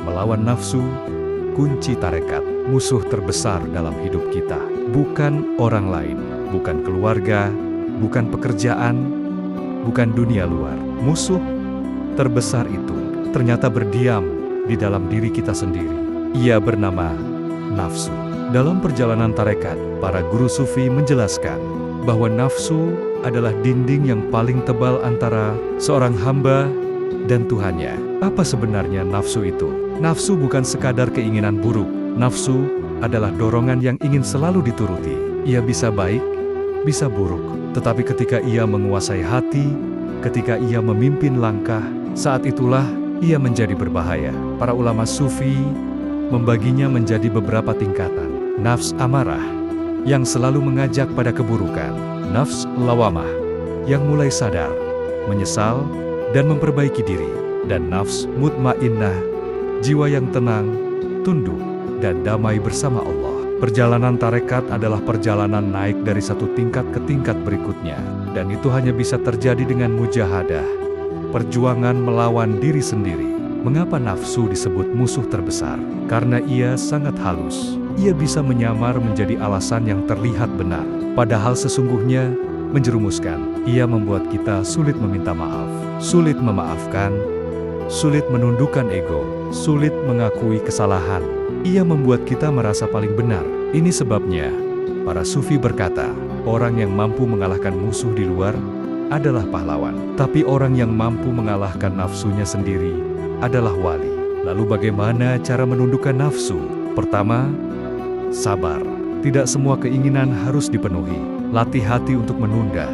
Melawan nafsu, kunci tarekat, musuh terbesar dalam hidup kita. Bukan orang lain, bukan keluarga, bukan pekerjaan, bukan dunia luar. Musuh terbesar itu ternyata berdiam di dalam diri kita sendiri. Ia bernama nafsu. Dalam perjalanan tarekat, para guru sufi menjelaskan bahwa nafsu adalah dinding yang paling tebal antara seorang hamba dan Tuhannya. Apa sebenarnya nafsu itu? Nafsu bukan sekadar keinginan buruk. Nafsu adalah dorongan yang ingin selalu dituruti. Ia bisa baik, bisa buruk. Tetapi ketika ia menguasai hati, ketika ia memimpin langkah, saat itulah ia menjadi berbahaya. Para ulama sufi membaginya menjadi beberapa tingkatan. Nafs amarah, yang selalu mengajak pada keburukan. Nafs lawamah, yang mulai sadar, menyesal, dan memperbaiki diri. Dan nafs mutmainnah, jiwa yang tenang, tunduk, dan damai bersama Allah. Perjalanan tarekat adalah perjalanan naik dari satu tingkat ke tingkat berikutnya. Dan itu hanya bisa terjadi dengan mujahadah, perjuangan melawan diri sendiri. Mengapa nafsu disebut musuh terbesar? Karena ia sangat halus. Ia bisa menyamar menjadi alasan yang terlihat benar, padahal sesungguhnya menjerumuskan. Ia membuat kita sulit meminta maaf, sulit memaafkan, sulit menundukkan ego, sulit mengakui kesalahan. Ia membuat kita merasa paling benar. Ini sebabnya para sufi berkata, orang yang mampu mengalahkan musuh di luar adalah pahlawan. Tapi orang yang mampu mengalahkan nafsunya sendiri adalah wali. Lalu bagaimana cara menundukkan nafsu? Pertama, sabar. Tidak semua keinginan harus dipenuhi. Latih hati untuk menunda,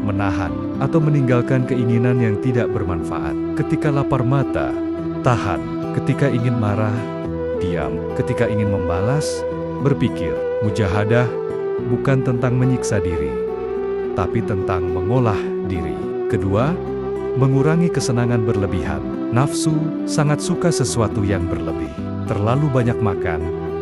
menahan, atau meninggalkan keinginan yang tidak bermanfaat. Ketika lapar mata, tahan. Ketika ingin marah, diam. Ketika ingin membalas, berpikir. Mujahadah bukan tentang menyiksa diri, tapi tentang mengolah diri. Kedua, mengurangi kesenangan berlebihan. Nafsu sangat suka sesuatu yang berlebih. Terlalu banyak makan,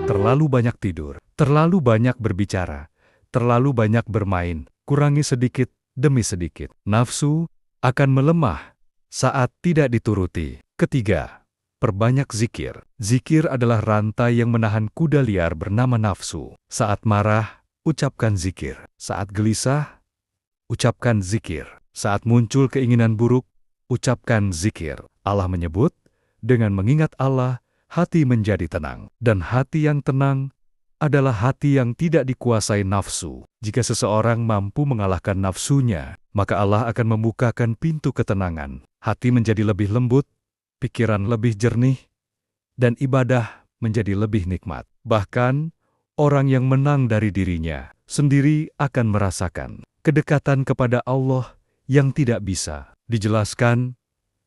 terlalu banyak tidur, terlalu banyak berbicara, terlalu banyak bermain. Kurangi sedikit demi sedikit. Nafsu akan melemah saat tidak dituruti. Ketiga, perbanyak zikir. Zikir adalah rantai yang menahan kuda liar bernama nafsu. Saat marah, ucapkan zikir. Saat gelisah, ucapkan zikir. Saat muncul keinginan buruk, ucapkan zikir. Allah menyebut, dengan mengingat Allah, hati menjadi tenang. Dan hati yang tenang adalah hati yang tidak dikuasai nafsu. Jika seseorang mampu mengalahkan nafsunya, maka Allah akan membukakan pintu ketenangan. Hati menjadi lebih lembut, pikiran lebih jernih, dan ibadah menjadi lebih nikmat. Bahkan, orang yang menang dari dirinya sendiri akan merasakan kedekatan kepada Allah yang tidak bisa dijelaskan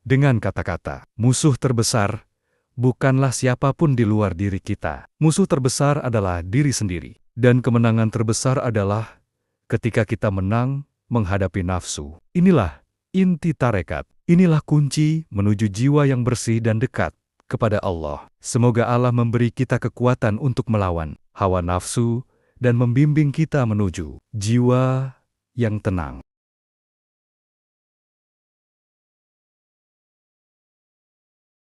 dengan kata-kata. Musuh terbesar bukanlah siapapun di luar diri kita. Musuh terbesar adalah diri sendiri. Dan kemenangan terbesar adalah ketika kita menang menghadapi nafsu. Inilah inti tarekat. Inilah kunci menuju jiwa yang bersih dan dekat kepada Allah. Semoga Allah memberi kita kekuatan untuk melawan hawa nafsu dan membimbing kita menuju jiwa yang tenang.